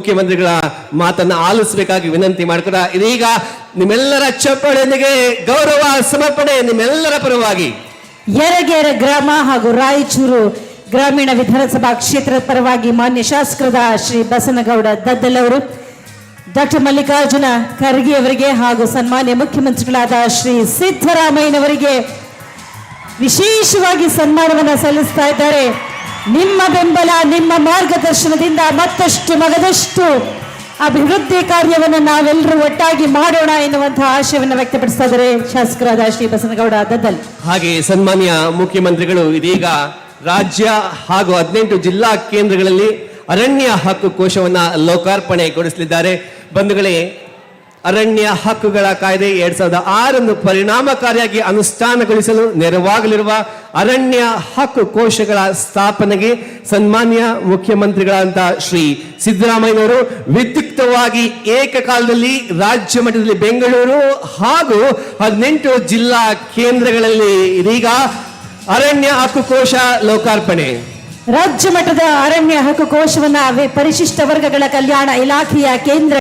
ಮುಖ್ಯಮಂತ್ರಿಗಳ ಮಾತನ್ನ ಆಲಿಸಬೇಕಾಗಿ ವಿನಂತಿ ಮಾಡ್ಕೊಡ. ಇದೀಗ ನಿಮ್ಮೆಲ್ಲರ ಚಪ್ಪಾಳೆಯೊಂದಿಗೆ ಗೌರವ ಸಮರ್ಪಣೆ ನಿಮ್ಮೆಲ್ಲರ ಪರವಾಗಿ ಯರಗೇರ ಗ್ರಾಮ ಹಾಗೂ ರಾಯಚೂರು ಗ್ರಾಮೀಣ ವಿಧಾನಸಭಾ ಕ್ಷೇತ್ರದ ಪರವಾಗಿ ಮಾನ್ಯ ಶಾಸಕರಾದ ಶ್ರೀ ಬಸನಗೌಡ ದದ್ದಲ್ ಅವರು, ಡಾಕ್ಟರ್ ಮಲ್ಲಿಕಾರ್ಜುನ ಖರ್ಗೆ ಅವರಿಗೆ ಹಾಗೂ ಸನ್ಮಾನ್ಯ ಮುಖ್ಯಮಂತ್ರಿಗಳಾದ ಶ್ರೀ ಸಿದ್ದರಾಮಯ್ಯನವರಿಗೆ ವಿಶೇಷವಾಗಿ ಸನ್ಮಾನವನ್ನು ಸಲ್ಲಿಸ್ತಾ ಇದ್ದಾರೆ. ನಿಮ್ಮ ಬೆಂಬಲ, ನಿಮ್ಮ ಮಾರ್ಗದರ್ಶನದಿಂದ ಮತ್ತಷ್ಟು ಮಗದಷ್ಟು ಅಭಿವೃದ್ಧಿ ಕಾರ್ಯವನ್ನು ನಾವೆಲ್ಲರೂ ಒಟ್ಟಾಗಿ ಮಾಡೋಣ ಎನ್ನುವಂತಹ ಆಶಯವನ್ನು ವ್ಯಕ್ತಪಡಿಸ್ತಾ ಇದ್ದಾರೆ ಶಾಸಕರಾದ ಶ್ರೀ ಬಸನಗೌಡ ದದ್ದಲ್. ಹಾಗೆ ಸನ್ಮಾನ್ಯ ಮುಖ್ಯಮಂತ್ರಿಗಳು ಇದೀಗ ರಾಜ್ಯ ಹಾಗೂ 18 ಜಿಲ್ಲಾ ಕೇಂದ್ರಗಳಲ್ಲಿ ಅರಣ್ಯ ಹಕ್ಕು ಕೋಶವನ್ನ ಲೋಕಾರ್ಪಣೆಗೊಳಿಸಲಿದ್ದಾರೆ. ಬಂಧುಗಳೇ, ಅರಣ್ಯ ಹಕ್ಕುಗಳ ಕಾಯ್ದೆ 2006 ಪರಿಣಾಮಕಾರಿಯಾಗಿ ಅನುಷ್ಠಾನಗೊಳಿಸಲು ನೆರವಾಗಲಿರುವ ಅರಣ್ಯ ಹಕ್ಕು ಕೋಶಗಳ ಸ್ಥಾಪನೆಗೆ ಸನ್ಮಾನ್ಯ ಮುಖ್ಯಮಂತ್ರಿಗಳಾದಂಥ ಶ್ರೀ ಸಿದ್ದರಾಮಯ್ಯನವರು ವಿದ್ಯುಕ್ತವಾಗಿ ಏಕಕಾಲದಲ್ಲಿ ರಾಜ್ಯ ಮಟ್ಟದಲ್ಲಿ ಬೆಂಗಳೂರು ಹಾಗೂ 18 ಜಿಲ್ಲಾ ಕೇಂದ್ರಗಳಲ್ಲಿ ಇದೀಗ ಅರಣ್ಯ ಹಕ್ಕು ಕೋಶ ಲೋಕಾರ್ಪಣೆ. ರಾಜ್ಯ ಮಟ್ಟದ ಅರಣ್ಯ ಹಕ್ಕು ಕೋಶವನ್ನ ಪರಿಶಿಷ್ಟ ವರ್ಗಗಳ ಕಲ್ಯಾಣ ಇಲಾಖೆಯ ಕೇಂದ್ರ